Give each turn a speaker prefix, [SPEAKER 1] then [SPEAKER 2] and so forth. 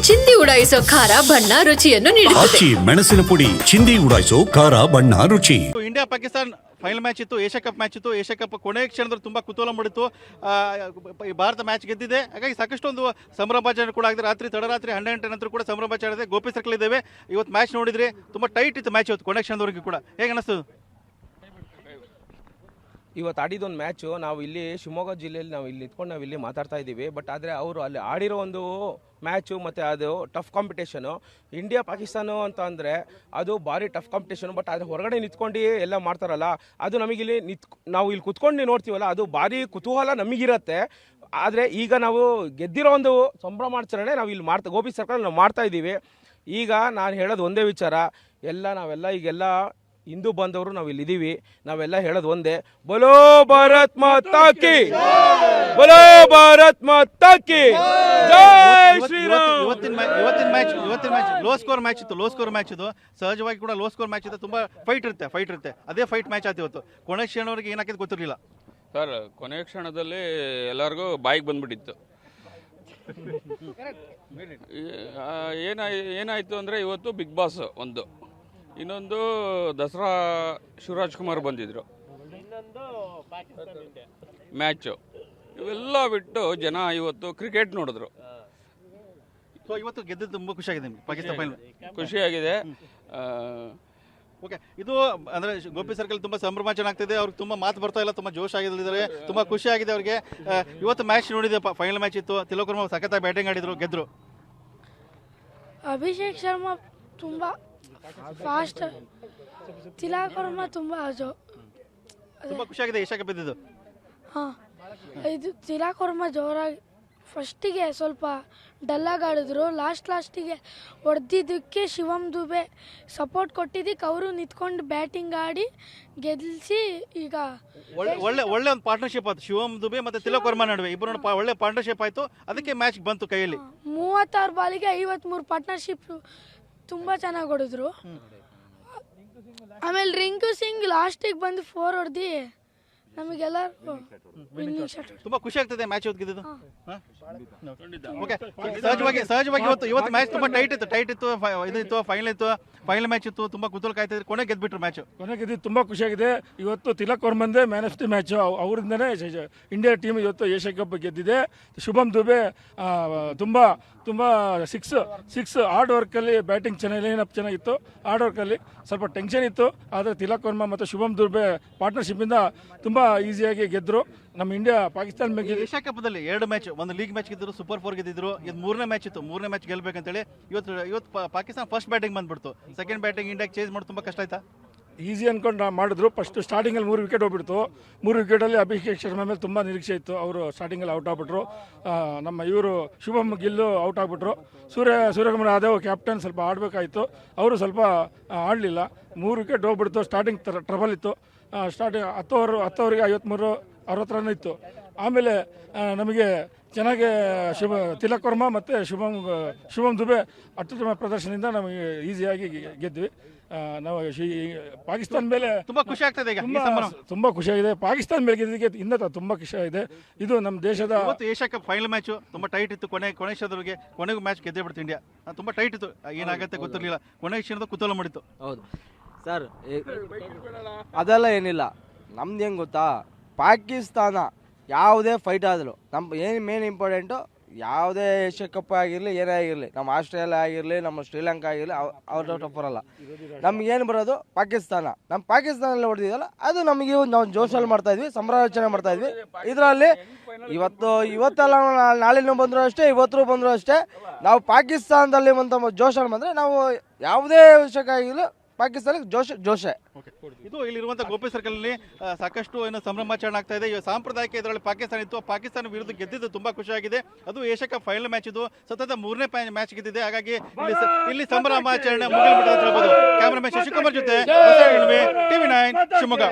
[SPEAKER 1] ಚಿಂದಿ ಉಡಾಯಿಸೋ ಖಾರ ಬಣ್ಣ ರುಚಿಯನ್ನು ನೀಡುತ್ತದೆ.
[SPEAKER 2] ಆಚಿ ಮೆಣಸಿನ ಪುಡಿ ಚಿಂದಿ ಉಡಾಯಿಸೋ ಖಾರ ಬಣ್ಣ ರುಚಿ.
[SPEAKER 3] ಇಂಡಿಯಾ ಪಾಕಿಸ್ತಾನ್ ಫೈನಲ್ ಮ್ಯಾಚ್ ಇತ್ತು, ಏಷ್ಯಾ ಕಪ್ ಮ್ಯಾಚ್ ಇತ್ತು. ಏಷ್ಯಾ ಕಪ್ ಕೊನೆಯ ಕ್ಷಣದಲ್ಲಿ ತುಂಬ ಕುತೂಹಲ ಮೂಡಿತ್ತು. ಭಾರತ ಮ್ಯಾಚ್ ಗೆದ್ದಿದೆ, ಹಾಗಾಗಿ ಸಾಕಷ್ಟು ಒಂದು ಸಂಭ್ರಮಾಚರಣೆ ಕೂಡ ಆಗಿದೆ. ರಾತ್ರಿ ತಡರಾತ್ರಿ 12 ನಂತರ ಕೂಡ ಸಂಭ್ರಮಾಚರಣೆ ಇದೆ. ಗೋಪಿ ಸರ್ಕಲ್ ಇದ್ದೇವೆ. ಇವತ್ತು ಮ್ಯಾಚ್ ನೋಡಿದ್ರೆ ತುಂಬ ಟೈಟ್ ಇತ್ತು ಮ್ಯಾಚ್ ಇವತ್ತು ಕೊನೆಯ ಕ್ಷಣದವರೆಗೂ ಕೂಡ. ಹೇಗೆ ಅನಿಸ್ತು?
[SPEAKER 4] ಇವತ್ತು ಆಡಿದೊಂದು ಮ್ಯಾಚು. ನಾವು ಇಲ್ಲಿ ಶಿವಮೊಗ್ಗ ಜಿಲ್ಲೆಯಲ್ಲಿ ನಾವು ಇಲ್ಲಿ ನಿಂತ್ಕೊಂಡು ನಾವು ಇಲ್ಲಿ ಮಾತಾಡ್ತಾ ಇದ್ದೀವಿ. ಬಟ್ ಆದರೆ ಅವರು ಅಲ್ಲಿ ಆಡಿರೋ ಒಂದು ಮ್ಯಾಚು ಮತ್ತು ಅದು ಟಫ್ ಕಾಂಪಿಟೇಷನು. ಇಂಡಿಯಾ ಪಾಕಿಸ್ತಾನ ಅಂತ ಅಂದರೆ ಅದು ಭಾರಿ ಟಫ್ ಕಾಂಪಿಟೇಷನು. ಬಟ್ ಆದರೆ ಹೊರಗಡೆ ನಿಂತ್ಕೊಂಡು ಎಲ್ಲ ಮಾಡ್ತಾರಲ್ಲ, ಅದು ನಮಗಿಲ್ಲಿ ನಾವು ಇಲ್ಲಿ ಕುತ್ಕೊಂಡು ನೋಡ್ತೀವಲ್ಲ, ಅದು ಭಾರಿ ಕುತೂಹಲ ನಮಗಿರುತ್ತೆ. ಆದರೆ ಈಗ ನಾವು ಗೆದ್ದಿರೋ ಒಂದು ಸಂಭ್ರಮಾಚರಣೆ ನಾವು ಇಲ್ಲಿ ಗೋಪಿ ಸರ್ಕಲ್ ನಾವು ಮಾಡ್ತಾ ಇದ್ದೀವಿ. ಈಗ ನಾನು ಹೇಳೋದು ಒಂದೇ ವಿಚಾರ, ನಾವೆಲ್ಲ ಈಗೆಲ್ಲ ಹಿಂದೂ ಬಂದವರು ನಾವು ಇಲ್ಲಿದ್ದೀವಿ. ನಾವೆಲ್ಲ ಹೇಳೋದು ಒಂದೇ, ಬೋಲೋ ಭಾರತ್ ಮಾತಾ ಕಿ, ಬೋಲೋ ಭಾರತ್ ಮಾತಾ ಕಿ ಜೈ ಶ್ರೀರಾಮ್.
[SPEAKER 3] ಇವತ್ತಿನ ಮ್ಯಾಚ್ ಲೋ ಸ್ಕೋರ್ ಮ್ಯಾಚ್ ಇತ್ತು. ಇದು ಸಹಜವಾಗಿ ಕೂಡ ಲೋ ಸ್ಕೋರ್ ಮ್ಯಾಚ್ ಇತ್ತು. ತುಂಬ ಫೈಟ್ ಇರುತ್ತೆ. ಅದೇ ಫೈಟ್ ಮ್ಯಾಚ್ ಆಯ್ತು ಇವತ್ತು. ಕೊನೆ ಕ್ಷಣವರೆಗೆ ಏನಾಕಿದ್ದು ಗೊತ್ತಿರಲಿಲ್ಲ
[SPEAKER 5] ಸರ್. ಕೊನೆಯ ಕ್ಷಣದಲ್ಲಿ ಎಲ್ಲರಿಗೂ ಬಾಯಿಗೆ ಬಂದ್ಬಿಟ್ಟಿತ್ತು. ಏನಾಯಿತು ಅಂದರೆ ಇವತ್ತು ಬಿಗ್ ಬಾಸ್ ಒಂದು, ಇನ್ನೊಂದು ದಸರಾ ಶಿವರಾಜ್ ಕುಮಾರ್ ಬಂದಿದ್ರು, ಮ್ಯಾಚು ಇವೆಲ್ಲ ಬಿಟ್ಟು ಜನ ಇವತ್ತು ಕ್ರಿಕೆಟ್ ನೋಡಿದ್ರು.
[SPEAKER 3] ಸೊ ಇವತ್ತು ಗೆದ್ದು ತುಂಬ ಖುಷಿಯಾಗಿದೆ ಪಾಕಿಸ್ತಾನ ಫೈನಲ್.
[SPEAKER 5] ಖುಷಿಯಾಗಿದೆ.
[SPEAKER 3] ಓಕೆ, ಇದು ಅಂದರೆ ಗೋಪಿ ಸರ್ಕಲ್ ತುಂಬ ಸಂಭ್ರಮಾಚರಣೆ ಆಗ್ತಿದೆ. ಅವ್ರಿಗೆ ತುಂಬ ಮಾತು ಬರ್ತಾ ಇಲ್ಲ, ತುಂಬ ಜೋಶ್ ಆಗಿದ್ದಾರೆ, ತುಂಬ ಖುಷಿ ಆಗಿದೆ ಅವ್ರಿಗೆ. ಇವತ್ತು ಮ್ಯಾಚ್ ನೋಡಿದೆ, ಫೈನಲ್ ಮ್ಯಾಚ್ ಇತ್ತು. ತಿಲಕ್ ವರ್ಮಾ ಸಖತ್ತಾಗಿ ಬ್ಯಾಟಿಂಗ್ ಆಡಿದ್ರು, ಗೆದ್ರು.
[SPEAKER 6] ಅಭಿಷೇಕ್ ಶರ್ಮಾ ತುಂಬ ಫಾಸ್ಟ್, ತಿಲಕ್ ವರ್ಮಾ ತುಂಬ
[SPEAKER 3] ಖುಷಿಯಾಗಿದೆ ಏಷ್ಯಾ ಕಪ್ ಇದ್ದಿದ್ದು.
[SPEAKER 6] ಹಾಂ, ಇದು ತಿಲಕ್ ವರ್ಮಾ ಜೋರಾಗಿ ಫಸ್ಟಿಗೆ ಸ್ವಲ್ಪ ಡಲ್ಲಾಗಿ ಆಡಿದ್ರು. ಲಾಸ್ಟಿಗೆ ಹೊಡೆದಿದ್ದಕ್ಕೆ ಶಿವಮ್ ದುಬೆ ಸಪೋರ್ಟ್ ಕೊಟ್ಟಿದ್ದಕ್ಕೆ ಅವರು ನಿಂತ್ಕೊಂಡು ಬ್ಯಾಟಿಂಗ್ ಆಡಿ ಗೆಲ್ಲಿಸಿ ಈಗ
[SPEAKER 3] ಒಳ್ಳೆ ಒಂದು ಪಾರ್ಟ್ನರ್ಶಿಪ್ ಆಯ್ತು ಶಿವಮ್ ದುಬೆ ಮತ್ತು ತಿಲಕ್ ವರ್ಮಾ ನಡುವೆ. ಇಬ್ಬರು ಒಳ್ಳೆ ಪಾರ್ಟ್ನರ್ಶಿಪ್ ಆಯಿತು, ಅದಕ್ಕೆ ಮ್ಯಾಚ್ ಬಂತು ಕೈಯಲ್ಲಿ.
[SPEAKER 6] 36 ಬಾಲಿಗೆ 53 ಪಾರ್ಟ್ನರ್ಶಿಪ್ ತುಂಬ ಚೆನ್ನಾಗಿ ಹೊಡೆದ್ರು. ಆಮೇಲೆ ರಿಂಕು ಸಿಂಗ್ ಲಾಸ್ಟಿಗೆ ಬಂದು 4 ಹೊಡೆದು ನಮಗೆಲ್ಲ
[SPEAKER 3] ತುಂಬಾ ಖುಷಿ ಆಗ್ತದೆ ಮ್ಯಾಚ್ ಗೆದ್ದಿದ್ದು. ಓಕೆ, ಸಹಜವಾಗಿ ಇವತ್ತು ಮ್ಯಾಚ್ ತುಂಬಾ ಟೈಟ್ ಇತ್ತು. ಫೈನಲ್ ಮ್ಯಾಚ್ ಇತ್ತು. ತುಂಬಾ ಕುತೂಹಲ ಕಾಯ್ತಿದ್ರು. ಕೊನೆ ಗೆದ್ಬಿಟ್ರು ಮ್ಯಾಚ್.
[SPEAKER 7] ಕೊನೆ ಗೆದ್ದು ತುಂಬಾ ಖುಷಿಯಾಗಿದೆ. ಇವತ್ತು ತಿಲಕ್ ವರ್ಮಂದೇ ಮ್ಯಾನ್ ಆಫ್ ದಿ ಮ್ಯಾಚ್. ಅವರಿಂದನೇ ಇಂಡಿಯಾ ಟೀಮ್ ಇವತ್ತು ಏಷ್ಯಾ ಕಪ್ ಗೆದ್ದಿದೆ. ಶುಭಮ್ ದುಬೆ ತುಂಬಾ ಸಿಕ್ಸ್ ಹಾರ್ಡ್ ವರ್ಕಲ್ಲಿ ಬ್ಯಾಟಿಂಗ್ ಲೈನಪ್ ಚೆನ್ನಾಗಿತ್ತು. ಹಾರ್ಡ್ ವರ್ಕಲ್ಲಿ ಸ್ವಲ್ಪ ಟೆನ್ಷನ್ ಇತ್ತು, ಆದರೆ ತಿಲಕ್ ವರ್ಮಾ ಮತ್ತು ಶುಭಮ್ ದುಬೆ ಪಾರ್ಟ್ನರ್ಶಿಪ್ಪಿಂದ ತುಂಬ ಈಸಿಯಾಗಿ ಗೆದ್ದರು. ನಮ್ಮ ಇಂಡಿಯಾ ಪಾಕಿಸ್ತಾನ ಬಗ್ಗೆ
[SPEAKER 3] ಏಷ್ಯಾ ಕಪ್ದಲ್ಲಿ 2 ಮ್ಯಾಚ್, ಒಂದು ಲೀಗ್ ಮ್ಯಾಚ್ ಗೆದ್ದರು, ಸೂಪರ್ 4 ಗೆದ್ದಿದ್ರು. ಇದು 3ನೇ ಮ್ಯಾಚ್ ಇತ್ತು. 3ನೇ ಮ್ಯಾಚ್ ಗೆಲ್ಬೇಕಂತೇಳಿ ಇವತ್ತು ಪಾಕಿಸ್ತಾನ ಫಸ್ಟ್ ಬ್ಯಾಟಿಂಗ್ ಬಂದ್ಬಿಡ್ತು. ಸೆಕೆಂಡ್ ಬ್ಯಾಟಿಂಗ್ ಇಂಡಿಯಾಗೆ ಚೇಂಜ್ ಮಾಡೋದು ತುಂಬ ಕಷ್ಟ ಆಯ್ತಾ?
[SPEAKER 7] ಈಸಿ ಅಂದ್ಕೊಂಡು ಮಾಡಿದ್ರು. ಫಸ್ಟ್ ಸ್ಟಾರ್ಟಿಂಗಲ್ಲಿ 3 ವಿಕೆಟ್ ಹೋಗ್ಬಿಡ್ತು. 3 ವಿಕೆಟಲ್ಲಿ ಅಭಿಷೇಕ್ ಶರ್ಮಾ ಮೇಲೆ ತುಂಬ ನಿರೀಕ್ಷೆ ಇತ್ತು. ಅವರು ಸ್ಟಾರ್ಟಿಂಗಲ್ಲಿ ಔಟ್ ಆಗ್ಬಿಟ್ರು. ನಮ್ಮ ಇವರು ಶುಭಮ್ ಗಿಲ್ಲು ಔಟ್ ಆಗ್ಬಿಟ್ರು. ಸೂರ್ಯಕುಮಾರ್ ಯಾದವ್ ಕ್ಯಾಪ್ಟನ್ ಸ್ವಲ್ಪ ಆಡಬೇಕಾಯಿತು, ಅವರು ಸ್ವಲ್ಪ ಆಡಲಿಲ್ಲ. 3 ವಿಕೆಟ್ ಹೋಗ್ಬಿಡ್ತು. ಸ್ಟಾರ್ಟಿಂಗ್ ಟ್ರಬಲ್ ಇತ್ತು. ಸ್ಟಾರ್ಟಿಂಗ್ 10 ಓವರಿಗೆ 53-60 ರನ್ ಇತ್ತು. ಆಮೇಲೆ ನಮಗೆ ಚೆನ್ನಾಗಿ ತಿಲಕ್ ವರ್ಮಾ ಮತ್ತು ಶುಭಮ್ ದುಬೆ ಅತ್ಯುತ್ತಮ ಪ್ರದರ್ಶನದಿಂದ ನಮಗೆ ಈಸಿಯಾಗಿ ಗೆದ್ವಿ. ನಾವು ಪಾಕಿಸ್ತಾನ ಮೇಲೆ
[SPEAKER 3] ತುಂಬಾ ಖುಷಿ ಆಗ್ತದೆ.
[SPEAKER 7] ತುಂಬಾ ಖುಷಿಯಾಗಿದೆ. ಪಾಕಿಸ್ತಾನ ಮೇಲೆ ಗೆದ್ದಿದ್ದಕ್ಕೆ ಇನ್ನೂ ತುಂಬಾ ಖುಷಿಯಾಗಿದೆ. ಇದು ನಮ್ಮ ದೇಶದ
[SPEAKER 3] ಏಷ್ಯಾ ಕಪ್ ಫೈನಲ್ ಮ್ಯಾಚ್ ತುಂಬಾ ಟೈಟ್ ಇತ್ತು. ಕೊನೆಗೂ ಮ್ಯಾಚ್ ಗೆದ್ದೇ ಬಿಡ್ತು ಇಂಡಿಯಾ. ತುಂಬಾ ಟೈಟ್ ಇತ್ತು, ಏನಾಗುತ್ತೆ ಗೊತ್ತಿರಲಿಲ್ಲ. ಕೊನೆ ಕ್ಷಣದ ಕುತೂಹಲ ಮಾಡಿತ್ತು.
[SPEAKER 8] ಹೌದು ಸರ್, ಅದೆಲ್ಲ ಏನಿಲ್ಲ. ನಮ್ದು ಹೆಂಗೆ ಗೊತ್ತಾ, ಪಾಕಿಸ್ತಾನ ಯಾವುದೇ ಫೈಟ್ ಆದರೂ ಏನು ಮೇನ್ ಇಂಪಾರ್ಟೆಂಟು, ಯಾವುದೇ ಏಷ್ಯಾ ಕಪ್ ಆಗಿರಲಿ ಏನೇ ಆಗಿರಲಿ, ನಮ್ಮ ಆಸ್ಟ್ರೇಲಿಯಾ ಆಗಿರಲಿ ನಮ್ಮ ಶ್ರೀಲಂಕಾ ಆಗಿರಲಿ, ಅವ್ರ ಟಫ್ ಬರಲ್ಲ. ನಮಗೇನು ಬರೋದು ಪಾಕಿಸ್ತಾನ. ನಮ್ಮ ಪಾಕಿಸ್ತಾನಲ್ಲಿ ಹೊಡೆದಿದ್ದಲ್ಲ, ಅದು ನಮಗೆ ನಾವು ಜೋಶಲ್ಲಿ ಮಾಡ್ತಾಯಿದ್ವಿ, ಸಂಭ್ರಮಾಚರಣೆ ಮಾಡ್ತಾಯಿದ್ವಿ. ಇದರಲ್ಲಿ ಇವತ್ತೆಲ್ಲ ನಾಳೆನೂ ಬಂದರೂ ಅಷ್ಟೇ, ಇವತ್ತು ಬಂದರೂ ಅಷ್ಟೇ, ನಾವು ಪಾಕಿಸ್ತಾನದಲ್ಲಿ ಒಂದು ಜೋಶಲ್ಲಿ ಬಂದರೆ ನಾವು ಯಾವುದೇ ವಿಷಯಕ್ಕಾಗಿರಲಿ ಪಾಕಿಸ್ತಾನಕ್ಕೆ ಜೋಶೆ.
[SPEAKER 3] ಇದು ಇಲ್ಲಿರುವಂತಹ ಗೋಪಿ ಸರ್ಕಲ್ ಅಲ್ಲಿ ಸಾಕಷ್ಟು ಏನು ಸಂಭ್ರಮಾಚರಣೆ ಆಗ್ತಾ ಇದೆ. ಸಾಂಪ್ರದಾಯಿಕ ಇದರಲ್ಲಿ ಪಾಕಿಸ್ತಾನ ಇತ್ತು. ಪಾಕಿಸ್ತಾನ ವಿರುದ್ಧ ಗೆದ್ದಿದ್ದು ತುಂಬಾ ಖುಷಿಯಾಗಿದೆ. ಅದು ಏಷ್ಯಾ ಕಪ್ ಫೈನಲ್ ಮ್ಯಾಚ್ ಇದು. ಸತತ 3ನೇ ಮ್ಯಾಚ್ ಗೆದ್ದಿದೆ. ಹಾಗಾಗಿ ಇಲ್ಲಿ ಸಂಭ್ರಮಾಚರಣೆ ಮುಗಿಬಿಟ್ಟು ಹೇಳ್ಬೋದು. ಕ್ಯಾಮರಾಮನ್ ಶಶಿಕುಮಾರ್ ಜೊತೆ ಟಿವಿ9 ಶಿವಮೊಗ್ಗ.